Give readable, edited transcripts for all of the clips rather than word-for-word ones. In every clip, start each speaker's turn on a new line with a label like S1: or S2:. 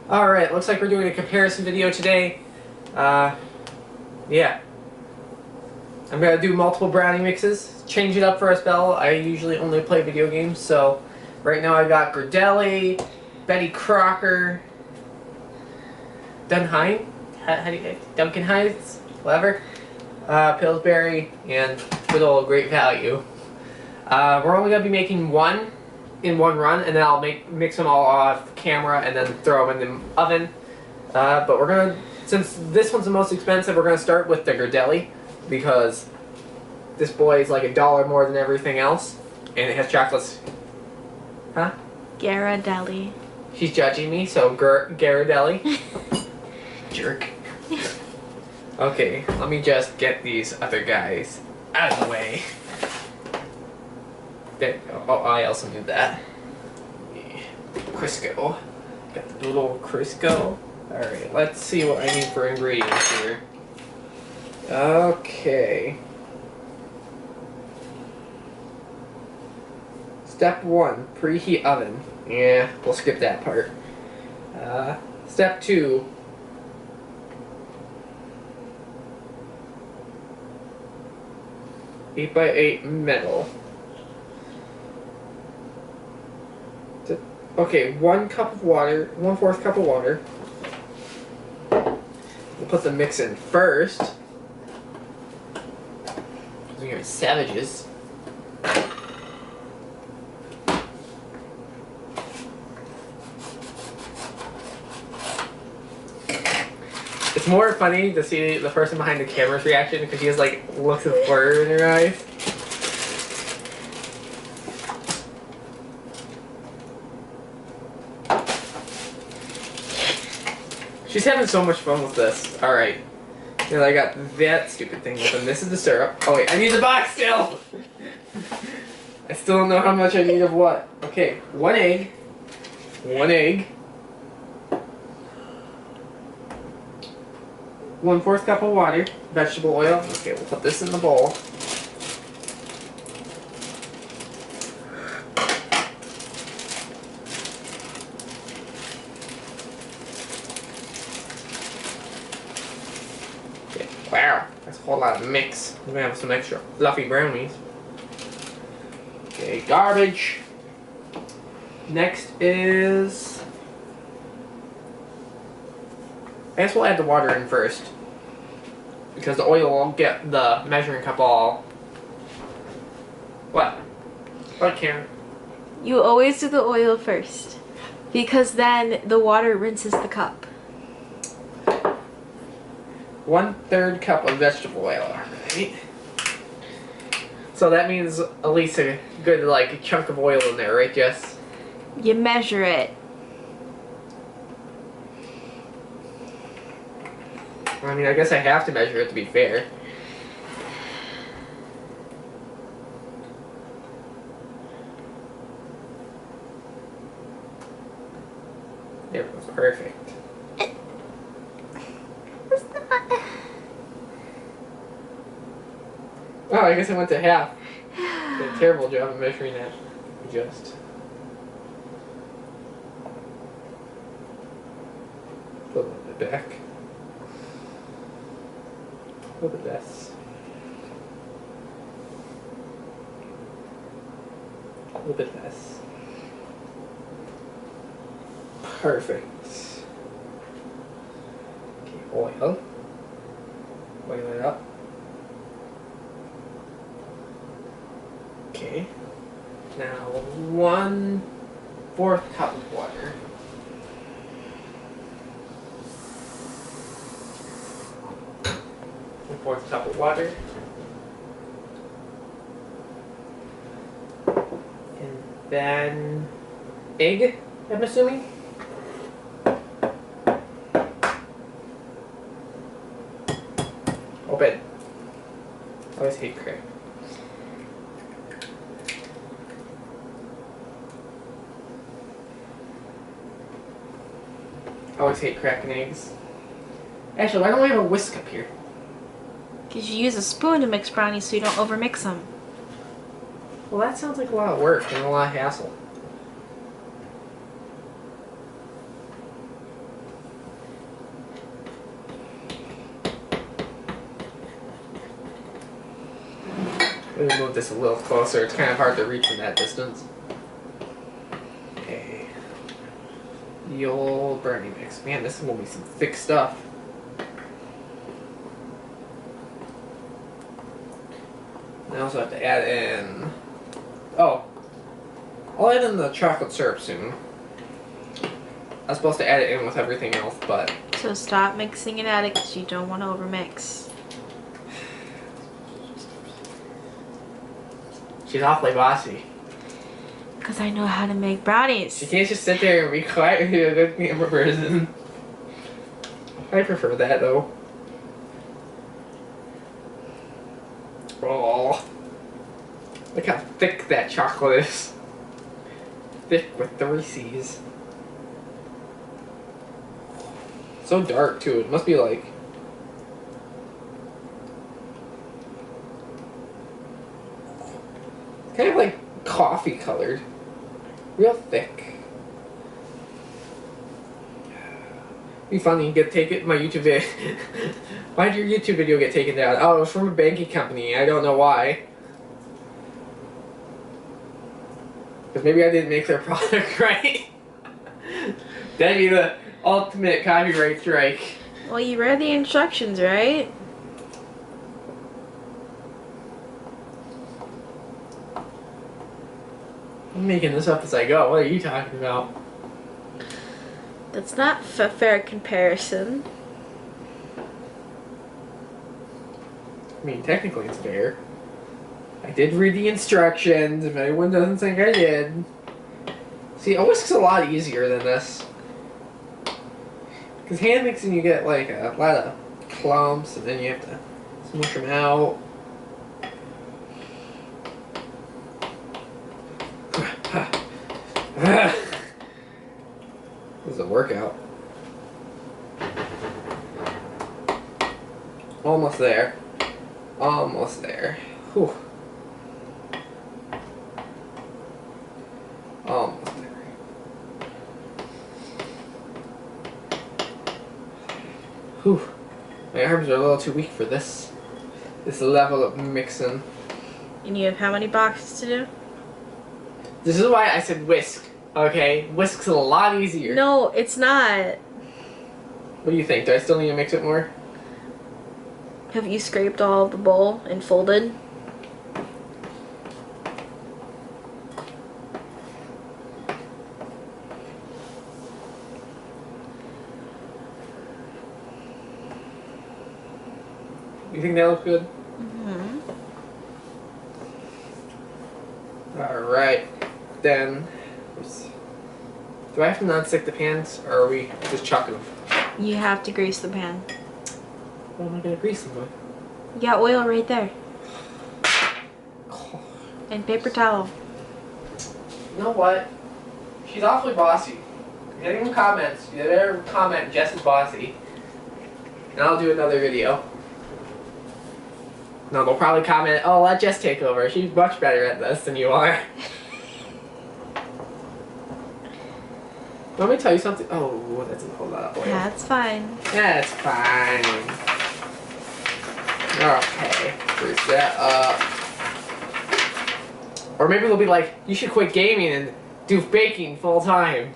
S1: Alright, looks like we're doing a comparison video today. Yeah. I'm gonna do multiple brownie mixes, change it up for a spell. I usually only play video games, so right now I got Gradelli, Betty Crocker, Duncan Hines, whatever, Pillsbury, and good old Great Value. We're only gonna be making one in one run, and then I'll mix them all off camera and then throw them in the oven. But we're gonna, since this one's the most expensive, we're gonna start with the Gradelli because this boy is like $1 more than everything else, and it has chocolates. Huh?
S2: Ghirardelli.
S1: She's judging me, so Ghirardelli. Jerk. Okay, let me just get these other guys out of the way. There we go. Oh, I also need that. Crisco. Got the little Crisco. Alright, let's see what I need for ingredients here. Okay. Step 1, preheat oven. Yeah, we'll skip that part. Step 2. Eight by 8 metal. Okay, 1 cup of water, 1/4 cup of water. We'll put the mix in first. Because we are savages. It's more funny to see the person behind the camera's reaction because she has like looks of horror in her eyes. She's having so much fun with this. Alright. Now I got that stupid thing open. This is the syrup. Oh wait, I need the box still! I still don't know how much I need of what. Okay, 1 egg. 1 egg. 1/4 cup of water. Vegetable oil. Okay, we'll put this in the bowl. Wow, that's a whole lot of mix. We're gonna have some extra fluffy brownies. Okay, garbage. Next is... I guess we'll add the water in first. Because the oil won't get the measuring cup all... What? What, Karen?
S2: You always do the oil first. Because then the water rinses the cup.
S1: 1/3 cup of vegetable oil. Alright. So that means at least a good like chunk of oil in there, right, Jess?
S2: You measure it.
S1: I mean, I guess I have to measure it to be fair. There it was perfect. Oh, I guess I went to half. Did a terrible job of measuring that. Just. A little bit back. A little bit less. A little bit less. Perfect. Okay, oil. Oil it up. Okay. Now 1/4 cup of water. One-4 cup of water. And then egg, I'm assuming. Open. I always hate crack. I always hate cracking eggs. Actually, why don't we have a whisk up here?
S2: Because you use a spoon to mix brownies so you don't overmix them.
S1: Well, that sounds like a lot of work and a lot of hassle. I'm gonna move this a little closer. It's kind of hard to reach from that distance. Okay. The old brownie mix. Man, this is gonna be some thick stuff. I also have to add in. Oh, I'll add in the chocolate syrup soon. I was supposed to add it in with everything else, but.
S2: So stop mixing and adding because you don't want to overmix.
S1: She's awfully bossy.
S2: Because I know how to make brownies.
S1: She can't just sit there and be quiet and be a good camera person. I prefer that though. Oh, look how thick that chocolate is. Thick with 3 C's. So dark too. It must be like. Kind of like coffee colored. Real thick. Be funny, take it my YouTube video. Why did your YouTube video get taken down? Oh, it was from a banking company. I don't know why. Because maybe I didn't make their product right. That'd be the ultimate copyright strike.
S2: Well, you read the instructions, right?
S1: I'm making this up as I go. What are you talking about?
S2: That's not a fair comparison.
S1: I mean, technically it's fair. I did read the instructions, if anyone doesn't think I did. See, a whisk's a lot easier than this. Because hand mixing you get like a lot of clumps and then you have to smoosh them out. This is a workout. Almost there. Almost there. Whew. Almost there. Whew. My arms are a little too weak for this level of mixing.
S2: And you have how many boxes to do?
S1: This is why I said whisk. Okay? Whisk's a lot easier.
S2: No, it's not.
S1: What do you think? Do I still need to mix it more?
S2: Have you scraped all of the bowl and folded?
S1: You think that looks good?
S2: Mm-hmm.
S1: Alright. Then, do I have to non-stick the pans, or are we just chucking them?
S2: You have to grease the pan.
S1: What am I going to grease them with?
S2: You got oil right there. And paper towel.
S1: You know what? She's awfully bossy. If anyone comments, you better comment Jess is bossy. And I'll do another video. No, they'll probably comment, oh, let Jess take over. She's much better at this than you are. Let me tell you something. Oh, that's a whole lot of oil.
S2: That's fine.
S1: That's fine. Okay, freeze that up. Or maybe they'll be like, you should quit gaming and do baking full time.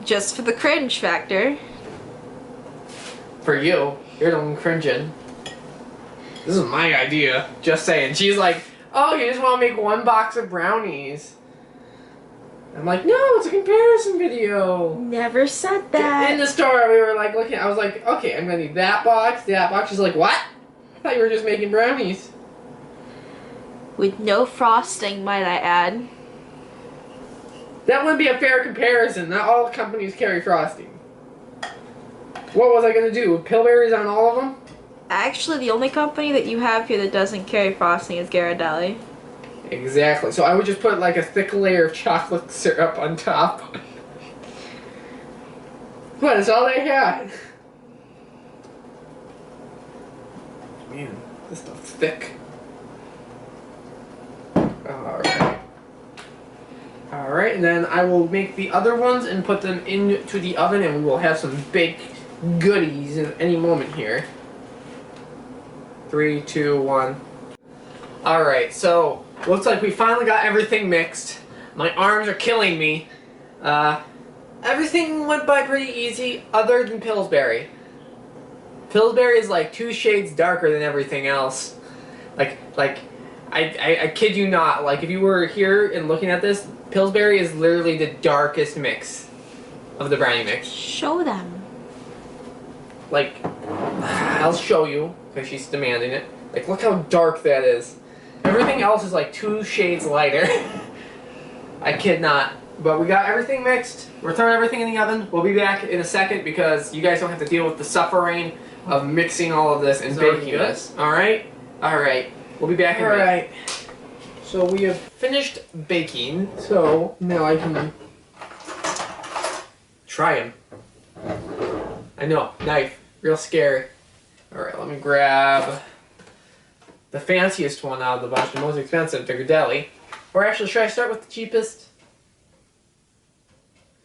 S2: Just for the cringe factor.
S1: For you, you're the one cringing. This is my idea. Just saying. She's like, oh, you just want to make 1 box of brownies. I'm like, no, it's a comparison video.
S2: Never said that.
S1: In the store, we were like looking. I was like, okay, I'm gonna need that box, that box. She's like, what? I thought you were just making brownies.
S2: With no frosting, might I add.
S1: That wouldn't be a fair comparison. Not all companies carry frosting. What was I gonna do? Pillberries on all of them?
S2: Actually, the only company that you have here that doesn't carry frosting is Ghirardelli.
S1: Exactly. So I would just put like a thick layer of chocolate syrup on top. What? That's all they had. Man, this stuff's thick. Alright. Alright, and then I will make the other ones and put them into the oven, and we will have some baked goodies in any moment here. 3, 2, 1. Alright, so looks like we finally got everything mixed. My arms are killing me. Everything went by pretty easy, other than Pillsbury. Pillsbury is like 2 shades darker than everything else. I kid you not. Like, if you were here and looking at this, Pillsbury is literally the darkest mix of the brownie mix.
S2: Show them.
S1: Like, I'll show you, because she's demanding it. Like, look how dark that is. Everything else is like 2 shades lighter. I kid not. But we got everything mixed. We're throwing everything in the oven. We'll be back in a second because you guys don't have to deal with the suffering of mixing all of this and baking this. Alright? Alright. We'll be back in a minute. Alright. So we have finished baking. So now I can try them. I know. Knife. Real scary. Alright, let me grab the fanciest one out of the bunch, the most expensive, the Goudelli. Or actually, should I start with the cheapest?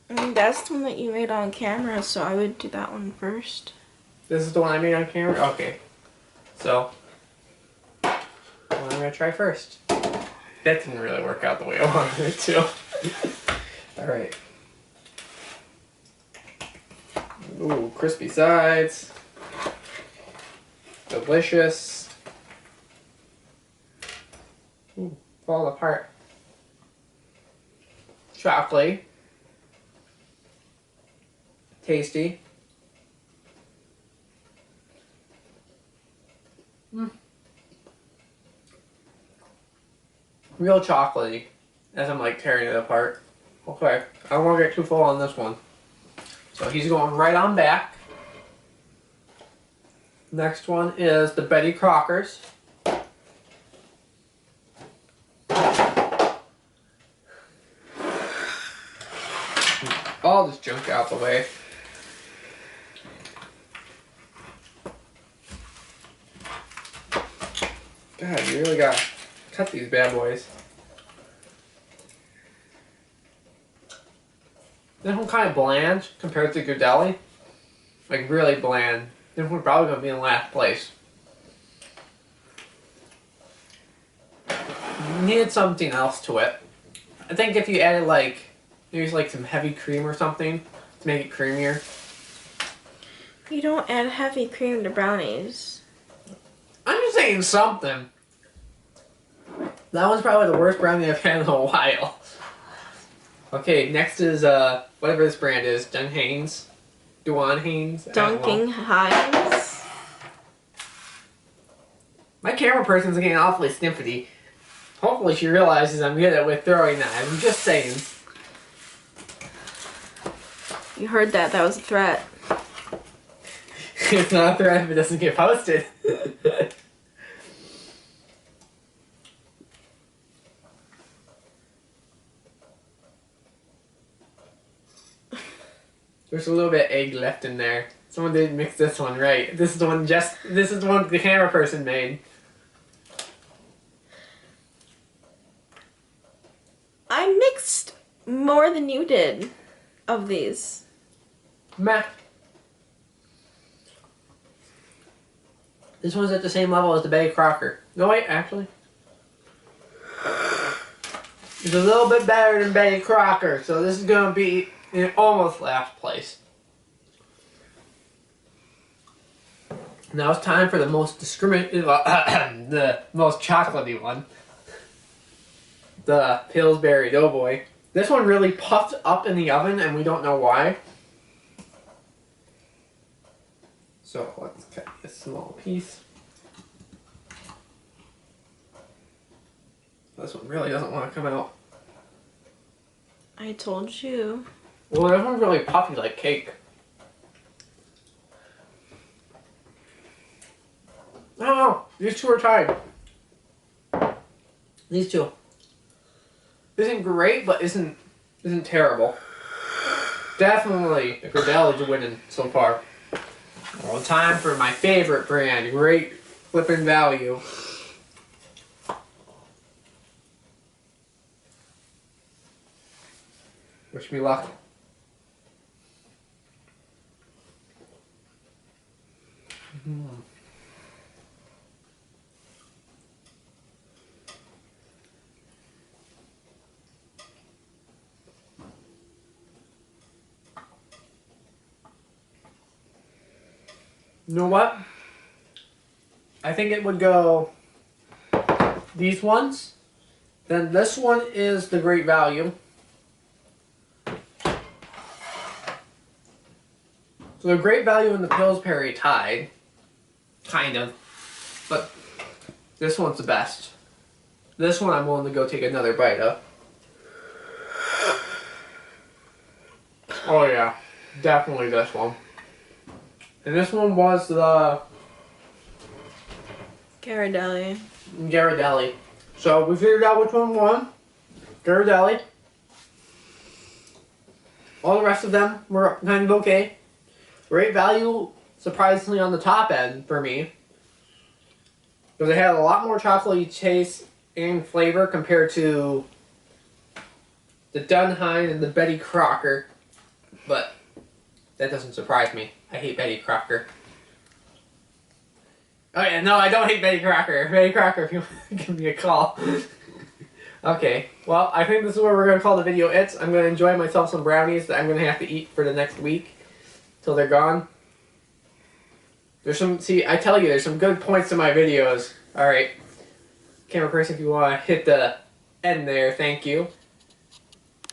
S2: I mean, that's the one that you made on camera, so I would do that one first.
S1: This is the one I made on camera? Okay. So, what I'm going to try first. That didn't really work out the way I wanted it to. Alright. Ooh, crispy sides. Delicious. Ooh, fall apart. Chocolate. Tasty. Real chocolatey as I'm like tearing it apart. Okay, I don't want to get too full on this one. So he's going right on back. Next one is the Betty Crockers. All this junk out the way. God, you really gotta cut these bad boys. This one kind of bland compared to Goudelli. Like, really bland. This one's probably gonna be in last place. Needed something else to it. I think if you added like, maybe like some heavy cream or something to make it creamier.
S2: You don't add heavy cream to brownies.
S1: I'm just saying something. That one's probably the worst brownie I've had in a while. Okay, next is whatever this brand is, Dunking Haynes.
S2: Dunking Hines.
S1: My camera person's getting awfully sniffy. Hopefully she realizes I'm good at with throwing knives. I'm just saying.
S2: You heard that. That was a threat.
S1: It's not a threat if it doesn't get posted. There's a little bit of egg left in there. Someone didn't mix this one right. This is the one the camera person made.
S2: I mixed more than you did of these.
S1: Meh. This one's at the same level as the Betty Crocker. No, wait, actually. It's a little bit better than Betty Crocker, so this is going to be in almost last place. Now it's time for the most the most chocolatey one. The Pillsbury Doughboy. This one really puffed up in the oven and we don't know why. So let's cut a small piece. This one really doesn't want to come out.
S2: I told you.
S1: Well, this one's really puffy like cake. Oh, these two are tied. These two. Isn't great, but isn't terrible. Definitely the Goudelli's winning so far. Well, time for my favorite brand. Great flippin' value. Wish me luck. You know what? I think it would go these ones. Then this one is the Great Value. So the Great Value and the Pillsbury tied. Kind of. But this one's the best. This one I'm willing to go take another bite of. Oh yeah. Definitely this one. And this one was the Ghirardelli. So we figured out which one won. Ghirardelli. All the rest of them were kind of okay. Great Value, surprisingly on the top end for me. Because it had a lot more chocolatey taste and flavor compared to the Dunhine and the Betty Crocker. But that doesn't surprise me. I hate Betty Crocker. Oh yeah, no, I don't hate Betty Crocker. Betty Crocker, if you want to give me a call. Okay, well, I think this is where we're going to call the video it. I'm going to enjoy myself some brownies that I'm going to have to eat for the next week. Till they're gone. There's some, see, I tell you, there's some good points to my videos. Alright. Camera person, if you want to hit the end there, thank you.